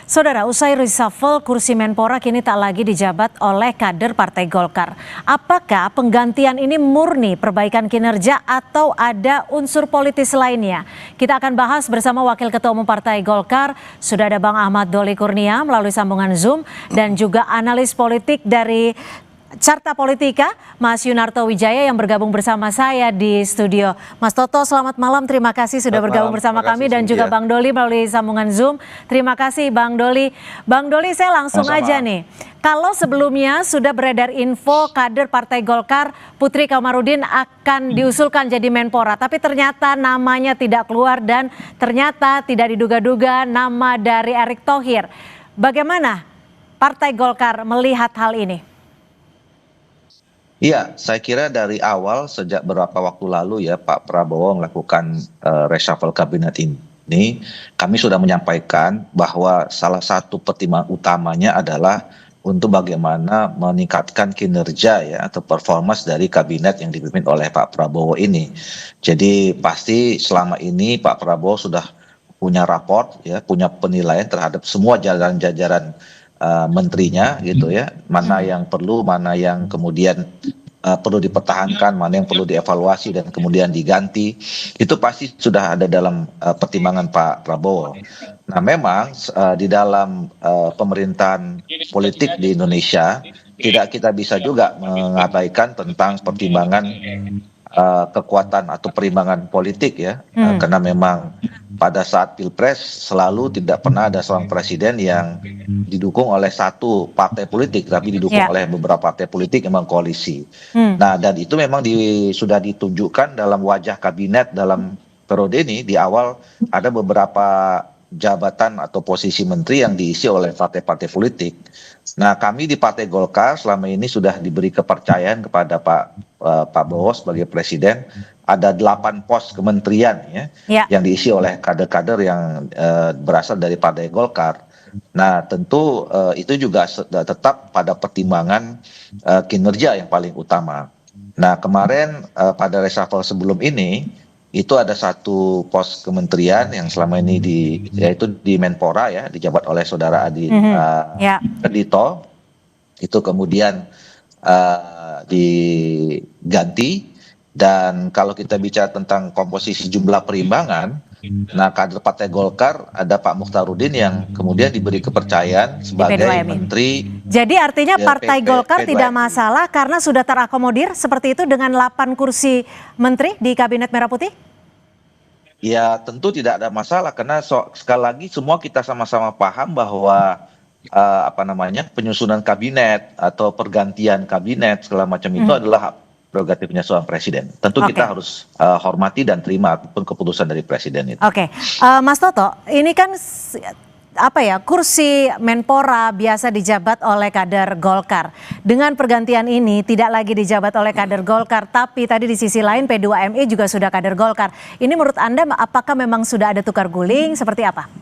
Saudara, usai reshuffle, kursi Menpora kini tak lagi dijabat oleh kader Partai Golkar. Apakah penggantian ini murni perbaikan kinerja atau ada unsur politis lainnya? Kita akan bahas bersama Wakil Ketua Umum Partai Golkar, sudah ada Bang Ahmad Doli Kurnia melalui sambungan Zoom, dan juga analis politik dari Carta Politika, Mas Yunarto Wijaya yang bergabung bersama saya di studio. Mas Toto, selamat malam. Terima kasih sudah bergabung bersama kami, dan juga Bang Doli melalui sambungan Zoom. Terima kasih Bang Doli. Bang Doli, saya langsung aja nih. Kalau sebelumnya sudah beredar info kader Partai Golkar Putri Komarudin akan diusulkan jadi Menpora, tapi ternyata namanya tidak keluar dan ternyata tidak diduga-duga nama dari Erick Thohir. Bagaimana Partai Golkar melihat hal ini? Iya, saya kira dari awal sejak beberapa waktu lalu ya Pak Prabowo melakukan reshuffle kabinet ini, kami sudah menyampaikan bahwa salah satu pertimbangan utamanya adalah untuk bagaimana meningkatkan kinerja ya atau performance dari kabinet yang dipimpin oleh Pak Prabowo ini. Jadi pasti selama ini Pak Prabowo sudah punya raport ya, punya penilaian terhadap semua jajaran menterinya gitu ya, mana yang perlu, mana yang kemudian perlu dipertahankan, mana yang perlu dievaluasi dan kemudian diganti, itu pasti sudah ada dalam pertimbangan Pak Prabowo. Nah memang di dalam pemerintahan politik di Indonesia tidak kita bisa juga mengabaikan tentang pertimbangan kekuatan atau perimbangan politik ya, karena memang pada saat Pilpres selalu tidak pernah ada seorang presiden yang didukung oleh satu partai politik, tapi didukung oleh beberapa partai politik yang mengkoalisi. Nah, dan itu memang sudah ditunjukkan dalam wajah kabinet dalam periode ini. Di awal ada beberapa jabatan atau posisi menteri yang diisi oleh partai-partai politik. Nah, kami di Partai Golkar selama ini sudah diberi kepercayaan kepada Pak Prabowo sebagai presiden. Ada 8 pos kementerian ya, yang diisi oleh kader-kader yang berasal dari Partai Golkar. Nah tentu itu juga tetap pada pertimbangan kinerja yang paling utama. Nah kemarin pada reshuffle sebelum ini itu ada satu pos kementerian yang selama ini yaitu di Menpora ya, dijabat oleh saudara Adi Dito. Itu kemudian diganti. Dan kalau kita bicara tentang komposisi jumlah perimbangan, nah kader Partai Golkar ada Pak Mukhtarudin yang kemudian diberi kepercayaan sebagai menteri. Jadi artinya Partai Golkar tidak masalah karena sudah terakomodir seperti itu dengan 8 kursi menteri di Kabinet Merah Putih? Ya tentu tidak ada masalah karena sekali lagi semua kita sama-sama paham bahwa penyusunan kabinet atau pergantian kabinet segala macam itu adalah prerogatifnya seorang presiden. Tentu kita harus hormati dan terima apapun keputusan dari presiden itu. Mas Toto, ini kan kursi Menpora biasa dijabat oleh kader Golkar. Dengan pergantian ini tidak lagi dijabat oleh kader Golkar, tapi tadi di sisi lain P2MI juga sudah kader Golkar. Ini menurut Anda apakah memang sudah ada tukar guling seperti apa?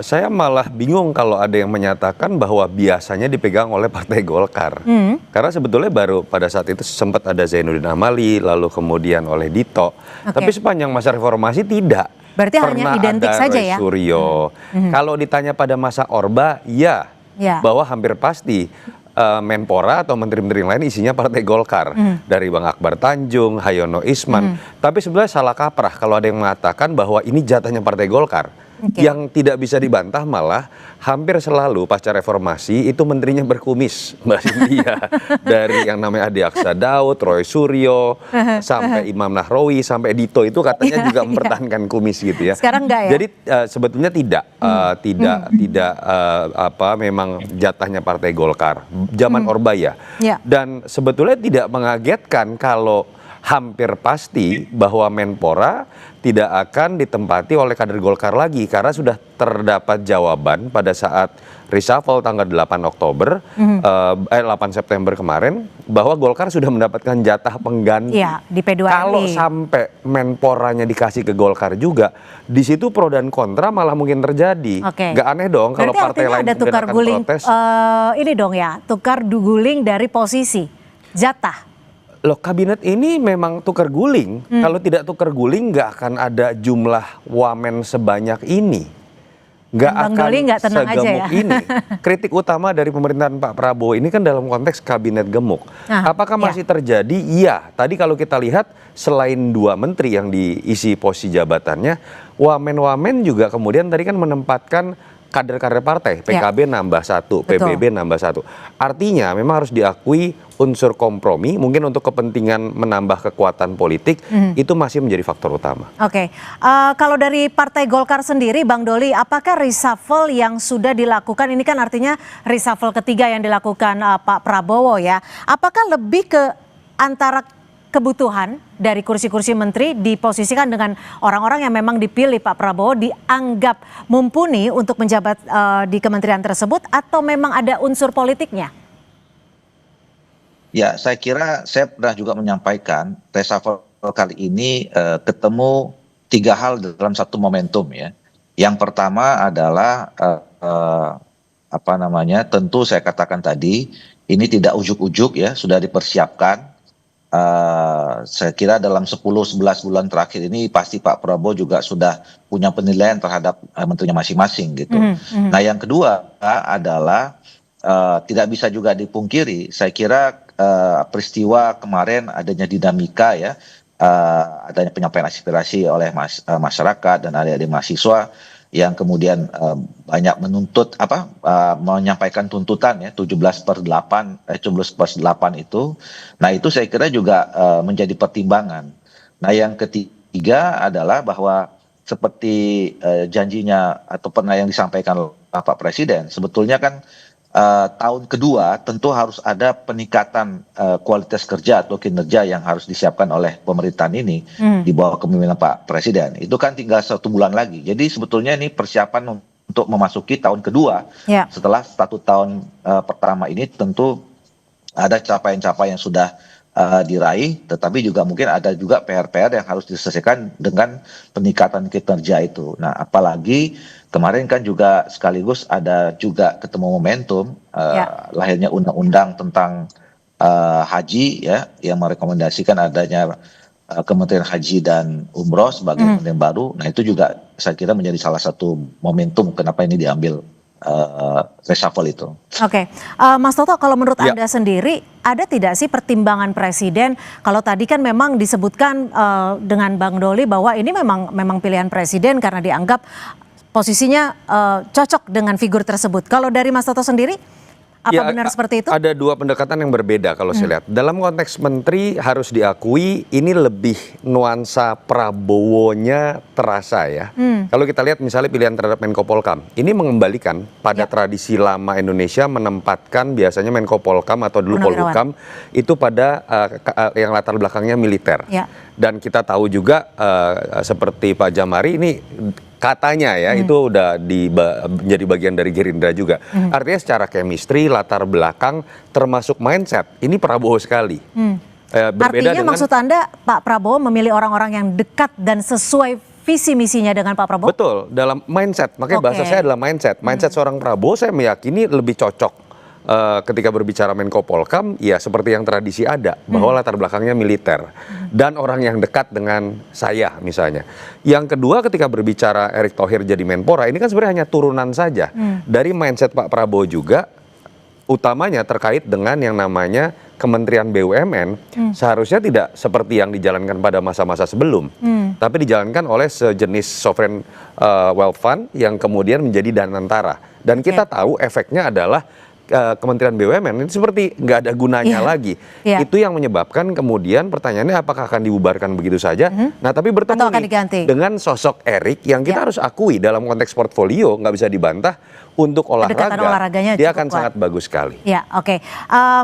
Saya malah bingung kalau ada yang menyatakan bahwa biasanya dipegang oleh Partai Golkar. Karena sebetulnya baru pada saat itu sempat ada Zainuddin Amali, lalu kemudian oleh Dito. Tapi sepanjang masa reformasi tidak. Berarti hanya identik saja ya? Suryo. Kalau ditanya pada masa Orba, ya. Bahwa hampir pasti Menpora atau menteri-menteri lain isinya Partai Golkar. Dari Bang Akbar Tanjung, Hayono Isman. Tapi sebenarnya salah kaprah kalau ada yang mengatakan bahwa ini jatahnya Partai Golkar. Yang tidak bisa dibantah malah hampir selalu pasca reformasi itu menterinya berkumis, Mbak Cynthia. Dari yang namanya Adi Aksa Daud, Roy Suryo, sampai Imam Nahrawi, sampai Dito itu katanya juga mempertahankan kumis gitu ya. Sekarang enggak ya? Jadi sebetulnya tidak memang jatahnya Partai Golkar zaman Orba ya. Dan sebetulnya tidak mengagetkan kalau hampir pasti bahwa Menpora tidak akan ditempati oleh kader Golkar lagi karena sudah terdapat jawaban pada saat reshuffle tanggal 8 Oktober 8 September kemarin bahwa Golkar sudah mendapatkan jatah pengganti. Di P2MI. Kalau sampai Menporanya dikasih ke Golkar juga, di situ pro dan kontra malah mungkin terjadi. Nggak aneh dong kalau partai lain ada tukar guling protes. Ini dong ya, tukar guling dari posisi jatah. Loh, kabinet ini memang tukar guling. Kalau tidak tukar guling nggak akan ada jumlah wamen sebanyak ini. nggak Bang akan Doli nggak tenang aja segemuk ya. ini. Kritik utama dari pemerintahan Pak Prabowo ini kan dalam konteks kabinet gemuk. Apakah masih terjadi? Iya. Tadi kalau kita lihat selain 2 menteri yang diisi posisi jabatannya, wamen-wamen juga kemudian tadi kan menempatkan kader-kader partai, PKB nambah 1, PBB nambah 1. Artinya memang harus diakui unsur kompromi, mungkin untuk kepentingan menambah kekuatan politik, itu masih menjadi faktor utama. Oke, kalau dari Partai Golkar sendiri, Bang Doli, apakah reshuffle yang sudah dilakukan, ini kan artinya reshuffle ketiga yang dilakukan Pak Prabowo ya, apakah lebih ke antara kebutuhan dari kursi-kursi menteri diposisikan dengan orang-orang yang memang dipilih Pak Prabowo dianggap mumpuni untuk menjabat di kementerian tersebut, atau memang ada unsur politiknya? Ya, saya kira saya pernah juga menyampaikan reshuffle kali ini ketemu 3 hal dalam satu momentum ya. Yang pertama adalah tentu saya katakan tadi ini tidak ujuk-ujuk ya, sudah dipersiapkan. Saya kira dalam 10-11 bulan terakhir ini pasti Pak Prabowo juga sudah punya penilaian terhadap menterinya masing-masing gitu. Nah, yang kedua adalah tidak bisa juga dipungkiri, saya kira peristiwa kemarin adanya dinamika ya, adanya penyampaian aspirasi oleh masyarakat dan adik-adik mahasiswa yang kemudian banyak menuntut menyampaikan tuntutan ya 17/8 itu. Nah, itu saya kira juga menjadi pertimbangan. Nah, yang ketiga adalah bahwa seperti janjinya atau pernah yang disampaikan Pak Presiden, sebetulnya kan tahun kedua tentu harus ada peningkatan kualitas kerja atau kinerja yang harus disiapkan oleh pemerintahan ini di bawah kepemimpinan Pak Presiden. Itu kan tinggal 1 bulan lagi. Jadi sebetulnya ini persiapan untuk memasuki tahun kedua. Setelah 1 tahun pertama ini tentu ada capaian-capaian yang sudah diraih, tetapi juga mungkin ada juga PR-PR yang harus diselesaikan dengan peningkatan kinerja itu. Nah, apalagi kemarin kan juga sekaligus ada juga ketemu momentum lahirnya undang-undang tentang haji ya, yang merekomendasikan adanya Kementerian Haji dan Umroh sebagai kementerian baru. Nah, itu juga saya kira menjadi salah satu momentum kenapa ini diambil reshuffle itu. Oke, Mas Toto, kalau menurut Anda sendiri, ada tidak sih pertimbangan Presiden? Kalau tadi kan memang disebutkan dengan Bang Doli bahwa ini memang pilihan Presiden karena dianggap posisinya cocok dengan figur tersebut. Kalau dari Mas Toto sendiri, apa benar seperti itu? Ada 2 pendekatan yang berbeda kalau saya lihat. Dalam konteks menteri harus diakui ini lebih nuansa Prabowo-nya terasa ya. Kalau kita lihat misalnya pilihan terhadap Menko Polkam, ini mengembalikan pada tradisi lama Indonesia menempatkan biasanya Menko Polkam atau dulu Polhukam itu pada yang latar belakangnya militer. Dan kita tahu juga seperti Pak Jamari ini katanya ya itu udah menjadi bagian dari Gerindra juga. Artinya secara chemistry, latar belakang, termasuk mindset, ini Prabowo sekali. Artinya maksud Anda Pak Prabowo memilih orang-orang yang dekat dan sesuai visi misinya dengan Pak Prabowo? Betul, dalam mindset. Makanya bahasa saya adalah mindset. Mindset seorang Prabowo saya meyakini lebih cocok ketika berbicara Menko Polkam, ya seperti yang tradisi ada, bahwa latar belakangnya militer dan orang yang dekat dengan saya misalnya. Yang kedua, ketika berbicara Erick Thohir jadi Menpora, ini kan sebenarnya hanya turunan saja dari mindset Pak Prabowo juga, utamanya terkait dengan yang namanya Kementerian BUMN, seharusnya tidak seperti yang dijalankan pada masa-masa sebelum, tapi dijalankan oleh sejenis sovereign wealth fund yang kemudian menjadi danantara. Dan kita tahu efeknya adalah Kementerian BUMN itu seperti nggak ada gunanya lagi. Itu yang menyebabkan kemudian pertanyaannya apakah akan dibubarkan begitu saja. Nah, tapi bertemu dengan sosok Erick yang kita harus akui dalam konteks portfolio nggak bisa dibantah untuk olahraga, dia akan sangat bagus sekali. Ya, oke.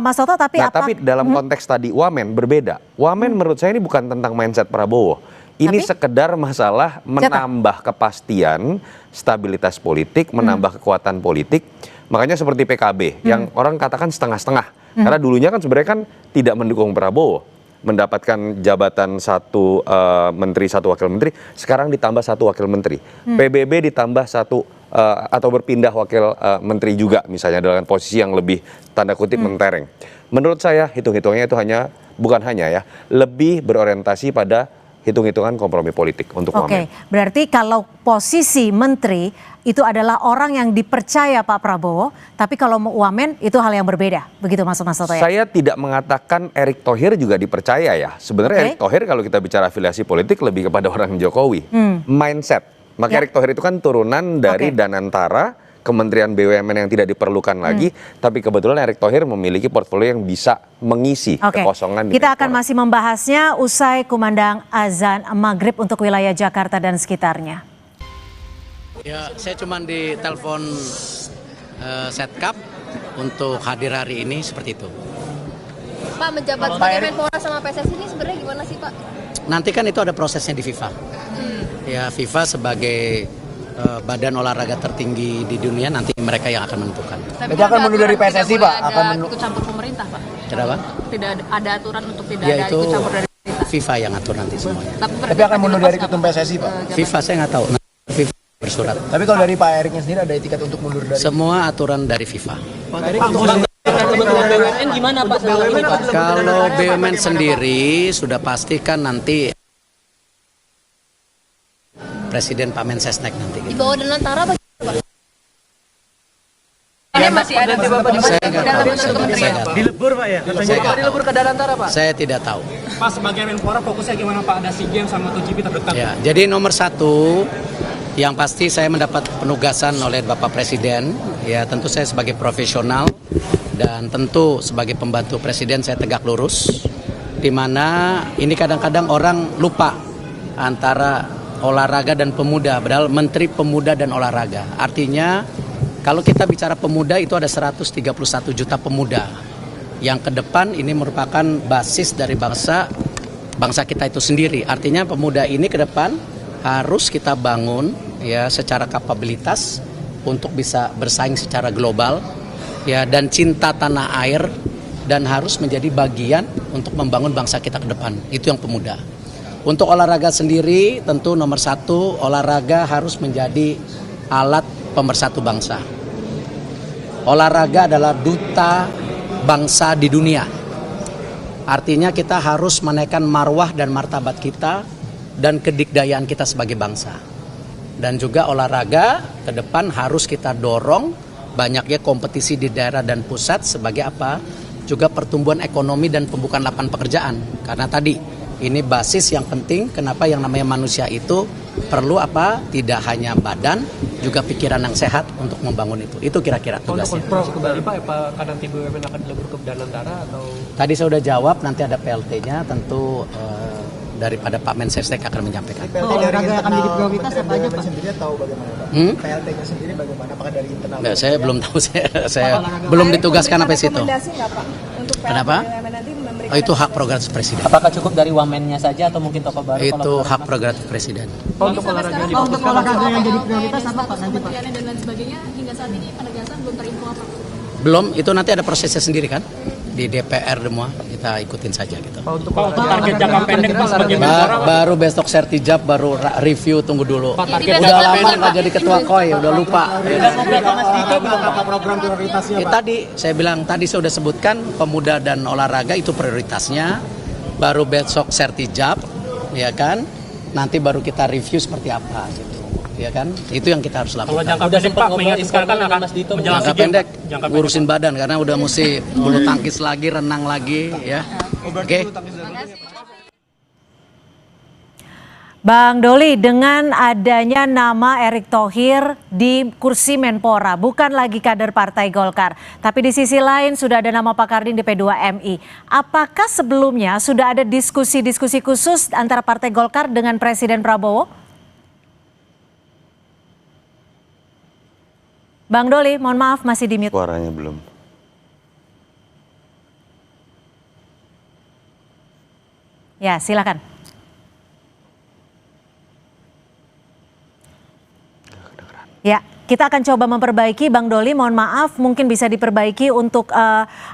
Mas Toto, tapi tapi dalam konteks tadi Wamen berbeda. Wamen menurut saya ini bukan tentang mindset Prabowo. Ini sekedar masalah menambah kepastian, stabilitas politik, menambah kekuatan politik. Makanya seperti PKB yang orang katakan setengah-setengah. Karena dulunya kan sebenarnya kan tidak mendukung Prabowo. Mendapatkan jabatan 1 menteri, 1 wakil menteri, sekarang ditambah 1 wakil menteri. PBB ditambah 1 atau berpindah wakil menteri juga misalnya dengan posisi yang lebih tanda kutip mentereng. Menurut saya hitung-hitungnya itu bukan hanya ya, lebih berorientasi pada hitung-hitungan kompromi politik untuk Oke, wamen. berarti kalau posisi menteri itu adalah orang yang dipercaya Pak Prabowo, tapi kalau mau wamen itu hal yang berbeda, begitu Mas Toto ya? Saya tidak mengatakan Erick Thohir juga dipercaya ya. Sebenarnya Erick Thohir kalau kita bicara afiliasi politik lebih kepada orang Jokowi. Mindset. Maka Erick Thohir itu kan turunan dari Danantara, Kementerian BUMN yang tidak diperlukan lagi, tapi kebetulan Erick Thohir memiliki portfolio yang bisa mengisi kekosongan di Kita akan Menpora. masih membahasnya usai kumandang azan maghrib untuk wilayah Jakarta dan sekitarnya. Ya, saya cuma ditelepon Setkap untuk hadir hari ini seperti itu. Pak, menjabat sebagai Menpora sama PSSI ini sebenarnya gimana sih Pak? Nanti kan itu ada prosesnya di FIFA. Ya, FIFA sebagai badan olahraga tertinggi di dunia, nanti mereka yang akan menentukan. Tapi akan mundur dari PSSI, Pak? Akan ikut campur pemerintah, Pak? Kenapa? Tidak ada aturan untuk tidak Ya ada itu ikut campur dari pemerintah. FIFA yang atur nanti semuanya. Tapi akan mundur dari ketum PSSI, Pak? FIFA saya nggak tahu. Nanti FIFA bersurat. Tapi kalau dari Pak Eriknya sendiri ada etikat untuk mundur dari... Semua aturan dari FIFA. BUMN gimana Pak? Kalau BUMN sendiri sudah pastikan nanti Presiden Pak Mensesnek nanti. Di bawah Danantara apa? Masih ada di Bapak Saya nggak tahu. Saya nggak tahu. dilebur Pak ya? Saya nggak Dilebur tahu. ke Danantara Pak? Saya tidak tahu. Pak sebagai Menpora fokusnya gimana Pak? Ada SEA Games sama MotoGP terdekat. Ya, jadi nomor satu yang pasti saya mendapat penugasan oleh Bapak Presiden. Ya, tentu saya sebagai profesional dan tentu sebagai pembantu Presiden saya tegak lurus. Di mana ini kadang-kadang orang lupa antara olahraga dan pemuda, padahal Menteri Pemuda dan Olahraga. Artinya kalau kita bicara pemuda itu ada 131 juta pemuda yang ke depan ini merupakan basis dari bangsa kita itu sendiri. Artinya pemuda ini ke depan harus kita bangun ya secara kapabilitas untuk bisa bersaing secara global ya, dan cinta tanah air, dan harus menjadi bagian untuk membangun bangsa kita ke depan. Itu yang pemuda. Untuk olahraga sendiri tentu nomor satu, olahraga harus menjadi alat pemersatu bangsa. Olahraga adalah duta bangsa di dunia. Artinya kita harus menaikkan marwah dan martabat kita dan kedikdayaan kita sebagai bangsa. Dan juga olahraga ke depan harus kita dorong banyaknya kompetisi di daerah dan pusat sebagai apa? Juga pertumbuhan ekonomi dan pembukaan lapangan pekerjaan. Karena tadi ini basis yang penting, kenapa yang namanya manusia itu perlu apa? Tidak hanya badan, juga pikiran yang sehat untuk membangun itu. Itu kira-kira tugasnya. Untuk kembali Pak, apakah nanti BUMN akan dilebur ke Danantara atau? Tadi saya sudah jawab, nanti ada PLT-nya, tentu daripada Pak Mensesnek akan menyampaikan. olahraga akan menjadi prioritas apa aja Pak? Sendiri tahu bagaimana Pak? PLT-nya sendiri bagaimana? Apakah dari internal? Nggak, saya belum tahu, saya belum ditugaskan sampai situ. Rekomendasi nggak Pak? Untuk Kenapa? BUMN nanti memberikan Oh, itu hak prerogatif Presiden. Apakah cukup dari wamennya saja atau mungkin tokoh baru? Itu hak prerogatif Presiden. Untuk olahraga di untuk olahraga yang jadi prioritas apa Pak nanti Pak? Kementeriannya dan lain sebagainya hingga saat ini penegasan belum terinfo apa? Belum, itu nanti ada prosesnya sendiri kan? Di DPR semua, kita ikutin saja gitu. Untuk target jangka pendek Pak sebagai Menpora. Baru besok sertijab, baru review, tunggu dulu. Target Udah lama nggak jadi ketua KOI, udah lupa. program prioritasnya Tadi saya bilang, tadi saya sudah sebutkan pemuda dan olahraga itu prioritasnya. Baru besok sertijab, ya kan? Nanti baru kita review seperti apa gitu. Ya kan? Itu yang kita harus lakukan. Kalau jangka pendek Pak, mengingat sekarang kan akan menjelang Jangka SEA Games. pendek Jangka pendek. ngurusin badan karena udah mesti bulu tangkis lagi, renang lagi ya. Oke. Bang Doli, dengan adanya nama Erick Thohir di kursi Menpora, bukan lagi kader Partai Golkar, tapi di sisi lain sudah ada nama Pak Karding di P2MI. Apakah sebelumnya sudah ada diskusi-diskusi khusus antara Partai Golkar dengan Presiden Prabowo? Bang Doli, mohon maaf masih di mute. Suaranya belum. Ya, silakan. Ya, kita akan coba memperbaiki, Bang Doli, mohon maaf mungkin bisa diperbaiki untuk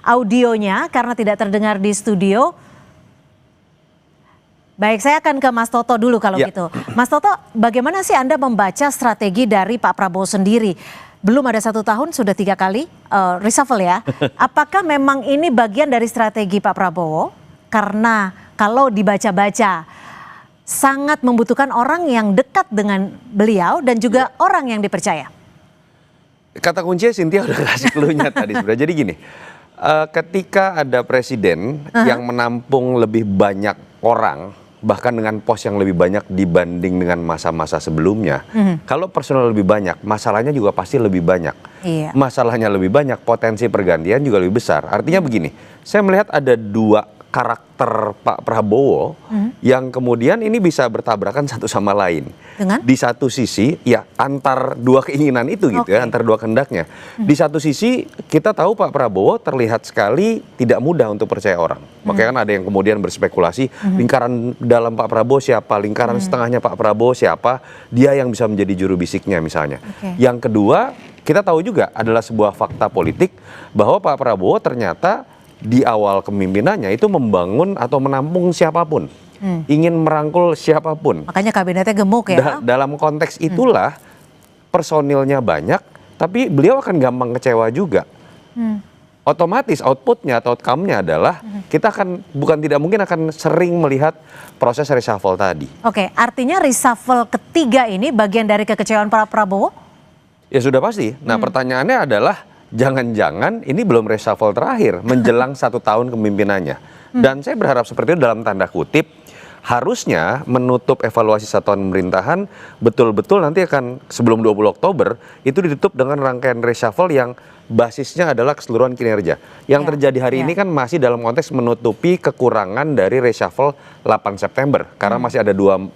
audionya karena tidak terdengar di studio. Baik, saya akan ke Mas Toto dulu kalau gitu. Mas Toto, bagaimana sih Anda membaca strategi dari Pak Prabowo sendiri? Belum ada 1 tahun, sudah 3 kali reshuffle ya. Apakah memang ini bagian dari strategi Pak Prabowo? Karena kalau dibaca-baca, sangat membutuhkan orang yang dekat dengan beliau dan juga orang yang dipercaya. Kata kuncinya Cynthia udah kasih clue-nya tadi sebenarnya. Jadi gini, ketika ada presiden yang menampung lebih banyak orang, bahkan dengan pos yang lebih banyak dibanding dengan masa-masa sebelumnya, kalau personal lebih banyak, masalahnya juga pasti lebih banyak. Iya. Masalahnya lebih banyak, potensi pergantian juga lebih besar. Artinya begini, saya melihat ada dua karakter Pak Prabowo yang kemudian ini bisa bertabrakan satu sama lain. Dengan? Di satu sisi ya antar dua keinginan itu gitu ya, antar dua kehendaknya. Di satu sisi kita tahu Pak Prabowo terlihat sekali tidak mudah untuk percaya orang. Makanya kan ada yang kemudian berspekulasi lingkaran dalam Pak Prabowo siapa, lingkaran setengahnya Pak Prabowo siapa, dia yang bisa menjadi juru bisiknya misalnya. Yang kedua, kita tahu juga adalah sebuah fakta politik bahwa Pak Prabowo ternyata di awal kepemimpinannya itu membangun atau menampung siapapun, ingin merangkul siapapun. Makanya kabinetnya gemuk ya. Dalam konteks itulah personilnya banyak, tapi beliau akan gampang kecewa juga. Otomatis outputnya atau outcome-nya adalah kita akan bukan tidak mungkin akan sering melihat proses reshuffle tadi. Oke, artinya reshuffle ketiga ini bagian dari kekecewaan Pak Prabowo? Ya sudah pasti. Nah pertanyaannya adalah jangan-jangan ini belum reshuffle terakhir menjelang 1 tahun kepemimpinannya. Dan saya berharap seperti itu dalam tanda kutip, harusnya menutup evaluasi 1 tahun pemerintahan betul-betul nanti akan sebelum 20 Oktober itu ditutup dengan rangkaian reshuffle yang basisnya adalah keseluruhan kinerja. Yang terjadi hari ini kan masih dalam konteks menutupi kekurangan dari reshuffle 8 September. Karena masih ada 2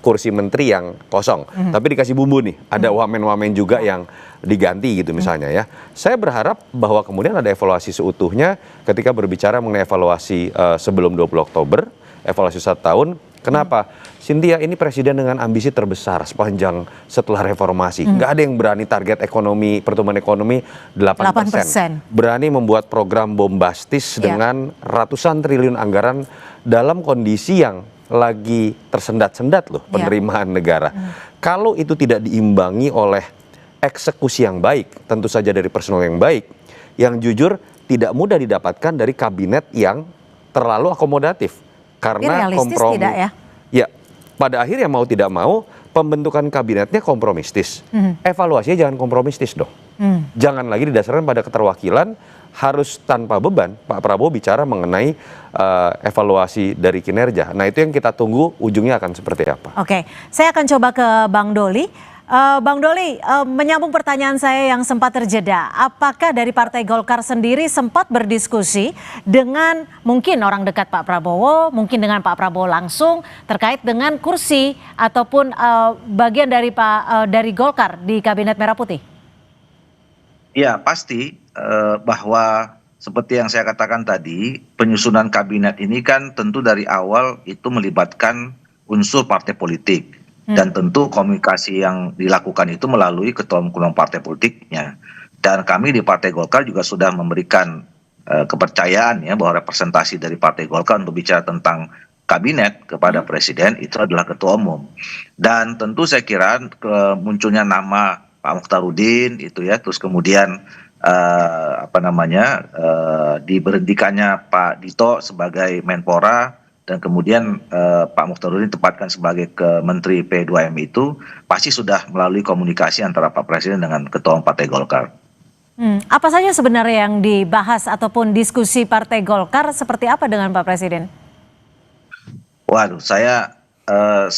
kursi menteri yang kosong. Tapi dikasih bumbu nih, ada wamen-wamen juga yang diganti gitu misalnya ya. Saya berharap bahwa kemudian ada evaluasi seutuhnya ketika berbicara mengenai evaluasi sebelum 20 Oktober, evaluasi 1 tahun. Kenapa? Cynthia ini presiden dengan ambisi terbesar sepanjang setelah reformasi. Nggak ada yang berani target ekonomi, pertumbuhan ekonomi 8%. Berani membuat program bombastis dengan ratusan triliun anggaran dalam kondisi yang lagi tersendat-sendat loh penerimaan negara. Kalau itu tidak diimbangi oleh eksekusi yang baik, tentu saja dari personal yang baik, yang jujur tidak mudah didapatkan dari kabinet yang terlalu akomodatif. Karena kompromi, tidak ya? Ya, pada akhirnya mau tidak mau pembentukan kabinetnya kompromistis. Evaluasinya jangan kompromistis dong. Jangan lagi didasarkan pada keterwakilan, harus tanpa beban Pak Prabowo bicara mengenai evaluasi dari kinerja. Nah itu yang kita tunggu ujungnya akan seperti apa. Oke, saya akan coba ke Bang Doli. Bang Doli, menyambung pertanyaan saya yang sempat terjeda, apakah dari Partai Golkar sendiri sempat berdiskusi dengan mungkin orang dekat Pak Prabowo, mungkin dengan Pak Prabowo langsung terkait dengan kursi ataupun bagian dari Golkar di Kabinet Merah Putih? Ya pasti bahwa seperti yang saya katakan tadi, penyusunan kabinet ini kan tentu dari awal itu melibatkan unsur partai politik. Dan tentu komunikasi yang dilakukan itu melalui ketua-ketua partai politiknya. Dan kami di Partai Golkar juga sudah memberikan kepercayaan ya bahwa representasi dari Partai Golkar untuk bicara tentang kabinet kepada presiden itu adalah ketua umum. Dan tentu saya kira munculnya nama Pak Mukhtarudin itu ya, terus kemudian diberhentikannya Pak Dito sebagai Menpora. Dan kemudian Pak Mukhtarudin ditempatkan sebagai Menteri P2M itu pasti sudah melalui komunikasi antara Pak Presiden dengan Ketua Umum Partai Golkar. Apa saja sebenarnya yang dibahas ataupun diskusi Partai Golkar seperti apa dengan Pak Presiden? Waduh,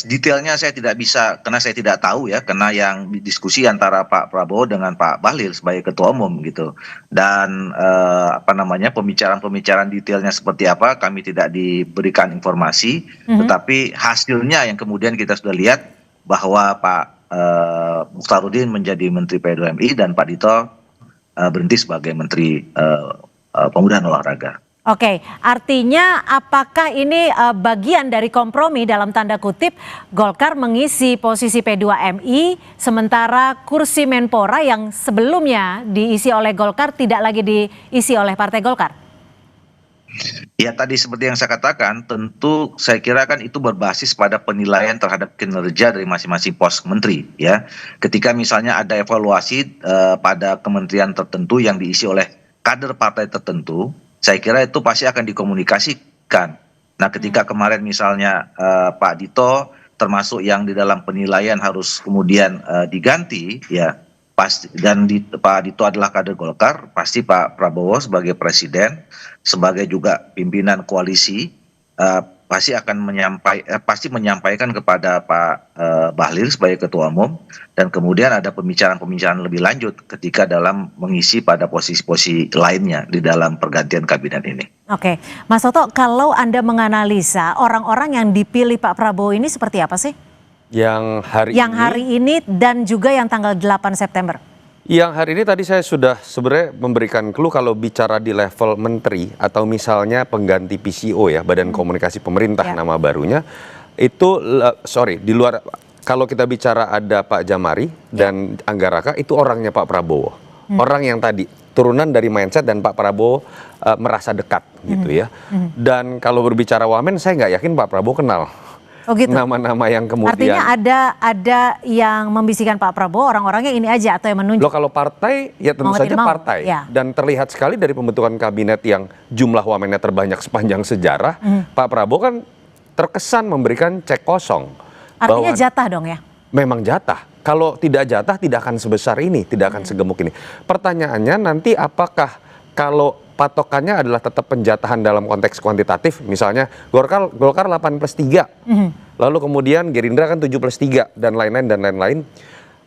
detailnya saya tidak bisa, karena saya tidak tahu ya, karena yang diskusi antara Pak Prabowo dengan Pak Bahlil sebagai ketua umum gitu. Dan pembicaraan detailnya seperti apa kami tidak diberikan informasi, tetapi hasilnya yang kemudian kita sudah lihat bahwa Pak Mukhtarudin menjadi Menteri P2MI dan Pak Dito berhenti sebagai Menteri Pemuda dan Olahraga. Oke, artinya apakah ini bagian dari kompromi dalam tanda kutip Golkar mengisi posisi P2MI sementara kursi Menpora yang sebelumnya diisi oleh Golkar tidak lagi diisi oleh Partai Golkar? Ya tadi seperti yang saya katakan, tentu saya kira kan itu berbasis pada penilaian terhadap kinerja dari masing-masing pos menteri ya. Ketika misalnya ada evaluasi pada kementerian tertentu yang diisi oleh kader partai tertentu, saya kira itu pasti akan dikomunikasikan. Nah, ketika kemarin misalnya Pak Dito termasuk yang di dalam penilaian harus kemudian diganti, ya pasti, dan Pak Dito adalah kader Golkar, pasti Pak Prabowo sebagai presiden, sebagai juga pimpinan koalisi, pasti akan menyampaikan kepada Pak Bahlil sebagai ketua umum, dan kemudian ada pembicaraan-pembicaraan lebih lanjut ketika dalam mengisi pada posisi-posisi lainnya di dalam pergantian kabinet ini. Oke, Mas Toto, kalau Anda menganalisa orang-orang yang dipilih Pak Prabowo ini seperti apa sih? Yang hari ini dan juga yang tanggal 8 September. Yang hari ini tadi saya sudah sebenarnya memberikan clue kalau bicara di level menteri atau misalnya pengganti PCO ya, Badan Komunikasi Pemerintah nama barunya, itu di luar, kalau kita bicara ada Pak Jamari dan Anggaraka, itu orangnya Pak Prabowo. Orang yang tadi turunan dari mindset dan Pak Prabowo merasa dekat gitu ya. Dan kalau berbicara wamen, saya nggak yakin Pak Prabowo kenal. Oh gitu. Nama-nama yang kemudian. Artinya ada yang membisikkan Pak Prabowo, orang-orangnya ini aja atau yang menunjuk? Loh, kalau partai ya tentu saja partai. Ya. Dan terlihat sekali dari pembentukan kabinet yang jumlah wamennya terbanyak sepanjang sejarah, Pak Prabowo kan terkesan memberikan cek kosong. Artinya jatah dong ya? Memang jatah. Kalau tidak jatah tidak akan sebesar ini, tidak akan segemuk ini. Pertanyaannya nanti apakah kalau patokannya adalah tetap penjatahan dalam konteks kuantitatif, misalnya Golkar 8+3, lalu kemudian Gerindra kan 7+3 dan lain-lain.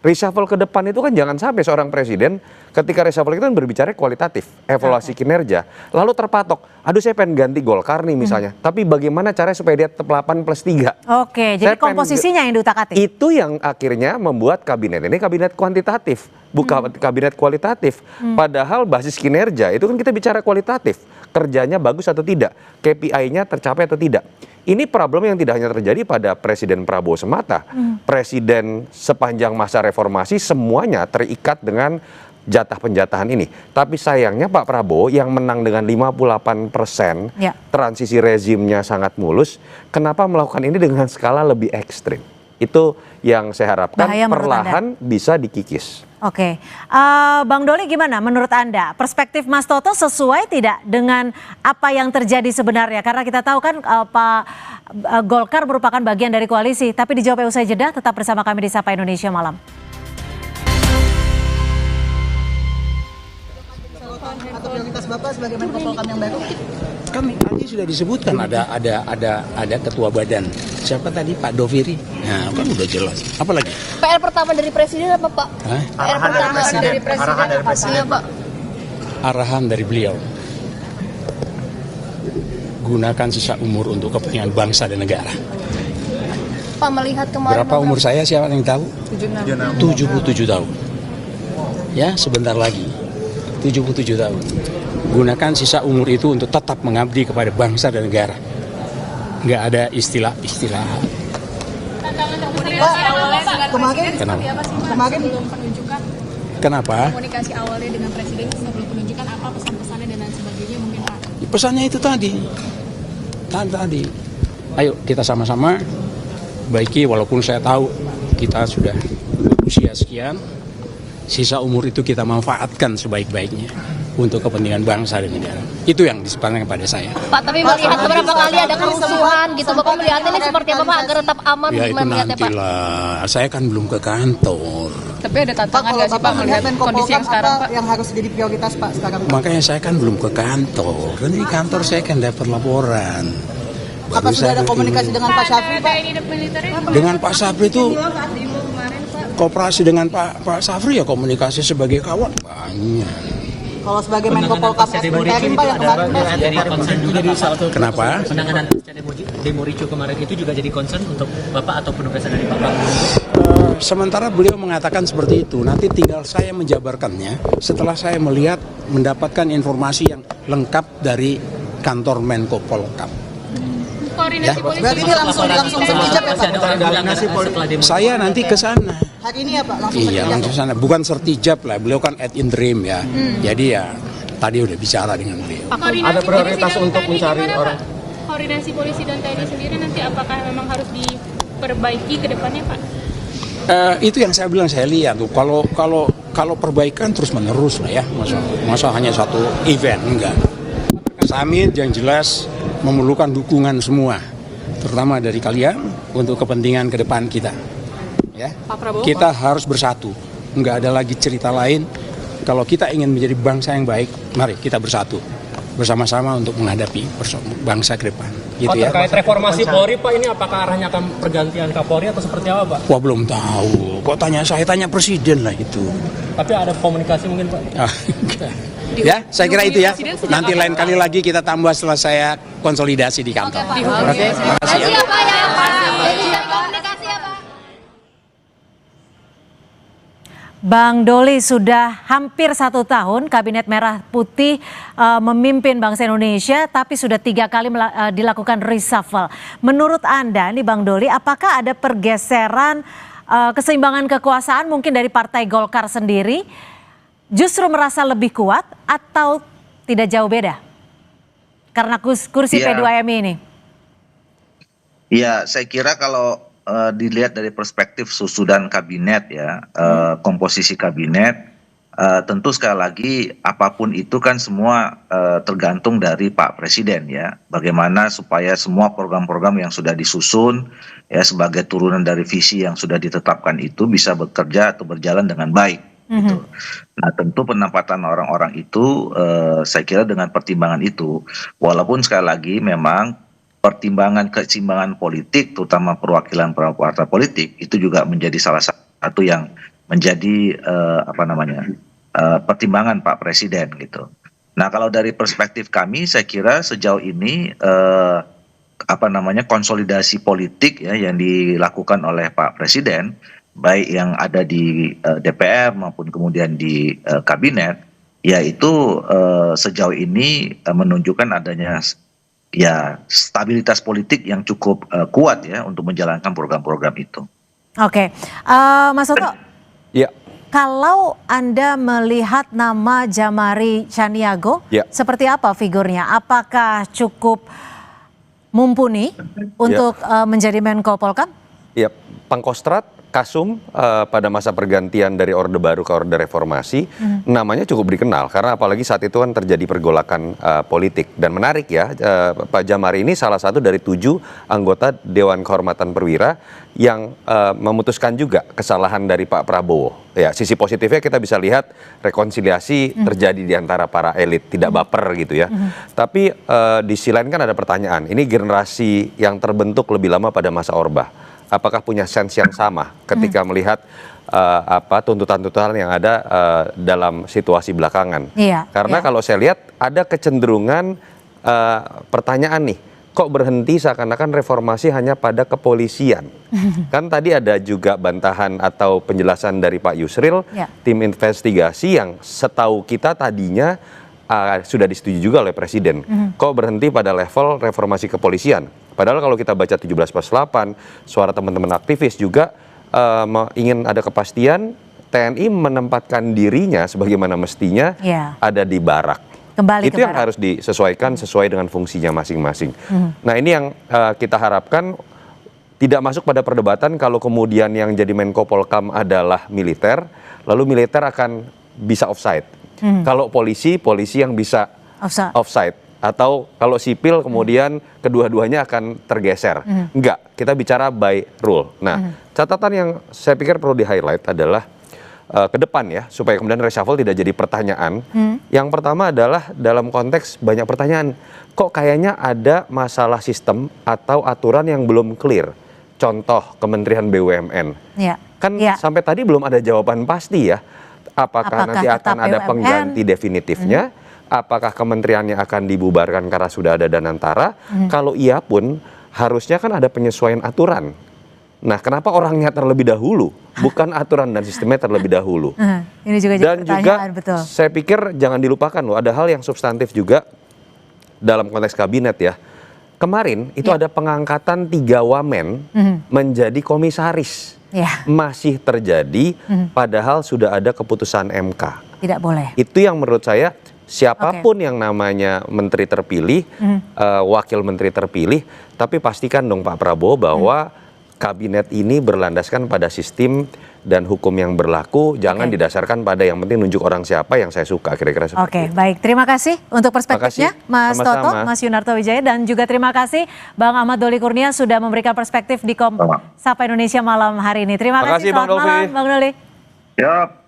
Reshuffle ke depan itu kan jangan sampai seorang presiden ketika reshuffle itu kan berbicara kualitatif, evaluasi kinerja, lalu terpatok, aduh saya pengen ganti Golkar nih misalnya, tapi bagaimana caranya supaya dia tetap 8+3? Oke, jadi komposisinya yang diutak-atik. Itu yang akhirnya membuat kabinet ini kabinet kuantitatif, bukan kabinet kualitatif. Padahal basis kinerja itu kan kita bicara kualitatif, kerjanya bagus atau tidak, KPI-nya tercapai atau tidak. Ini problem yang tidak hanya terjadi pada Presiden Prabowo semata. Presiden sepanjang masa reformasi semuanya terikat dengan jatah penjatahan ini. Tapi sayangnya Pak Prabowo yang menang dengan 58%, transisi rezimnya sangat mulus, kenapa melakukan ini dengan skala lebih ekstrim? Itu yang saya harapkan perlahan bisa dikikis. Oke, Bang Doli gimana menurut Anda? Perspektif Mas Toto sesuai tidak dengan apa yang terjadi sebenarnya? Karena kita tahu kan Pak Golkar merupakan bagian dari koalisi. Tapi dijawab usai jeda, tetap bersama kami di Sapa Indonesia Malam. Atau prioritas Bapak sebagai Menko Polhukam yang baru? Kan tadi sudah disebutkan ada ketua badan. Siapa tadi, Pak Doviri? Nah, kan udah jelas. Apa lagi? PR pertama dari presiden apa, Pak? PR pertama dari presiden. Arahan dari presiden. Iya, Pak. Arahan dari beliau. Gunakan sisa umur untuk kepentingan bangsa dan negara. Pak, melihat kemarin berapa umur saya, siapa yang tahu? 77 tahun. Ya, sebentar lagi. 77 tahun. Gunakan sisa umur itu untuk tetap mengabdi kepada bangsa dan negara. Nggak ada istilah-istilah. Kemarin belum penunjukan. Kenapa? Komunikasi awalnya dengan presiden sebelum penunjukan apa pesan-pesannya dan lain sebagainya mungkin Pak? Pesannya itu tadi. Ayo kita sama-sama baiki, walaupun saya tahu kita sudah usia sekian, sisa umur itu kita manfaatkan sebaik-baiknya untuk kepentingan bangsa dan negara. Itu yang disampaikan kepada saya. Pak, tapi melihat beberapa kali ada kerusuhan gitu, Bapak melihatnya ini seperti apa, Pak, agar tetap aman? Ya itu nantilah, saya kan belum ke kantor. Tapi ada tantangan nggak sih Pak melihat kondisi yang sekarang Pak? Yang harus jadi prioritas Pak sekarang? Makanya saya kan belum ke kantor. Dan di kantor saya kan dapat laporan. Apa sudah ada komunikasi dengan Pak Syafri, Pak? Dengan Pak Syafri itu kooperasi dengan Pak Syafri ya, komunikasi sebagai kawan banyak. Kalau sebagai Menko Polhukam interim Pak yang kemarin jadi concern juga di salah satu. Kenapa? Penanganan demo ricu kemarin itu juga jadi concern untuk Bapak atau penugasan dari Pak Prabowo? Sementara beliau mengatakan seperti itu, nanti tinggal saya menjabarkannya setelah saya mendapatkan informasi yang lengkap dari kantor Menko Polhukam. Koordinasi polisi. Berarti ini langsung sertijab ya Pak? Saya nanti ke sana. Hari ini ya Pak? Langsung Iya, langsung ke sana. Bukan sertijab lah, beliau kan ad interim ya. Jadi ya tadi udah bicara dengan beliau. Ada prioritas untuk mencari orang. Koordinasi polisi dan TNI sendiri nanti apakah memang harus diperbaiki ke depannya Pak? Itu yang saya bilang, saya lihat tuh kalau perbaikan terus menerus lah ya, masa hanya satu event, enggak. Kami yang jelas memerlukan dukungan semua, terutama dari kalian untuk kepentingan ke depan kita. Ya, kita harus bersatu. Nggak ada lagi cerita lain. Kalau kita ingin menjadi bangsa yang baik, mari kita bersatu bersama-sama untuk menghadapi bangsa ke depan. Gitu ya. Terkait reformasi Polri, Pak, ini apakah arahnya akan pergantian Kapolri atau seperti apa, Pak? Wah, belum tahu. Kok tanya saya, tanya presiden lah itu. Tapi ada komunikasi mungkin, Pak? Ya, saya kira itu ya. Nanti lain kali lagi kita tambah setelah saya konsolidasi di kantor. Oke, terima kasih ya. Bang Doli, sudah hampir 1 tahun Kabinet Merah Putih memimpin bangsa Indonesia, tapi sudah 3 kali dilakukan reshuffle. Menurut Anda nih Bang Doli, apakah ada pergeseran keseimbangan kekuasaan mungkin dari Partai Golkar sendiri justru merasa lebih kuat atau tidak jauh beda karena kursi P2M ini? Ya, saya kira kalau dilihat dari perspektif susunan kabinet ya, komposisi kabinet, tentu sekali lagi apapun itu kan semua tergantung dari Pak Presiden ya, bagaimana supaya semua program-program yang sudah disusun ya sebagai turunan dari visi yang sudah ditetapkan itu bisa bekerja atau berjalan dengan baik gitu. Nah, tentu penempatan orang-orang itu saya kira dengan pertimbangan itu, walaupun sekali lagi memang pertimbangan keseimbangan politik, terutama perwakilan partai politik, itu juga menjadi salah satu yang menjadi pertimbangan Pak Presiden gitu. Nah, kalau dari perspektif kami, saya kira sejauh ini konsolidasi politik ya yang dilakukan oleh Pak Presiden, baik yang ada di DPR maupun kemudian di kabinet, yaitu sejauh ini menunjukkan adanya ya stabilitas politik yang cukup kuat ya untuk menjalankan program-program itu. Oke, Mas Oto, ya. Kalau Anda melihat nama Djamari Chaniago, seperti apa figurnya? Apakah cukup mumpuni untuk menjadi Menko Polkam? Ya, Pangkostrat, Kasum pada masa pergantian dari Orde Baru ke Orde Reformasi, namanya cukup dikenal karena apalagi saat itu kan terjadi pergolakan politik. Dan menarik ya, Pak Djamari ini salah satu dari 7 anggota Dewan Kehormatan Perwira yang memutuskan juga kesalahan dari Pak Prabowo. Ya, sisi positifnya kita bisa lihat rekonsiliasi terjadi di antara para elit, tidak baper gitu ya. Tapi di sisi lain kan ada pertanyaan, ini generasi yang terbentuk lebih lama pada masa Orba, apakah punya sense yang sama ketika melihat tuntutan-tuntutan yang ada dalam situasi belakangan? Karena kalau saya lihat ada kecenderungan pertanyaan nih, kok berhenti seakan-akan reformasi hanya pada kepolisian? Kan tadi ada juga bantahan atau penjelasan dari Pak Yusril, tim investigasi yang setahu kita tadinya sudah disetujui juga oleh Presiden. Kok berhenti pada level reformasi kepolisian? Padahal kalau kita baca 17+8, suara teman-teman aktivis juga ingin ada kepastian TNI menempatkan dirinya sebagaimana mestinya ada di barak. Kembali itu yang harus disesuaikan sesuai dengan fungsinya masing-masing. Nah, ini yang kita harapkan tidak masuk pada perdebatan kalau kemudian yang jadi Menko Polkam adalah militer, lalu militer akan bisa offside. Kalau polisi yang bisa offside. Atau kalau sipil kemudian kedua-duanya akan tergeser. Enggak, kita bicara by rule. Nah, catatan yang saya pikir perlu di-highlight adalah ke depan ya, supaya kemudian reshuffle tidak jadi pertanyaan. Yang pertama adalah dalam konteks banyak pertanyaan, kok kayaknya ada masalah sistem atau aturan yang belum clear. Contoh Kementerian BUMN. Kan sampai tadi belum ada jawaban pasti ya. Apakah nanti akan ada pengganti definitifnya? Apakah kementeriannya akan dibubarkan karena sudah ada Danantara? Kalau iya pun harusnya kan ada penyesuaian aturan. Nah, kenapa orangnya terlebih dahulu, bukan aturan dan sistemnya terlebih dahulu? Ini juga dan juga betul. Saya pikir jangan dilupakan loh, ada hal yang substantif juga dalam konteks kabinet ya. Kemarin itu ada pengangkatan 3 wamen menjadi komisaris. Masih terjadi, padahal sudah ada keputusan MK. Tidak boleh. Itu yang menurut saya siapapun yang namanya menteri terpilih, wakil menteri terpilih, tapi pastikan dong Pak Prabowo bahwa kabinet ini berlandaskan pada sistem dan hukum yang berlaku jangan didasarkan pada yang penting nunjuk orang siapa yang saya suka, kira-kira seperti Oke, itu. baik. Terima kasih untuk perspektifnya, Mas Sama-sama. Toto, Mas Yunarto Wijaya, dan juga terima kasih Bang Ahmad Doli Kurnia sudah memberikan perspektif di Sapa Indonesia malam hari ini. Terima kasih. Bang Selamat malam, Dolfi. Bang Doli. Ya.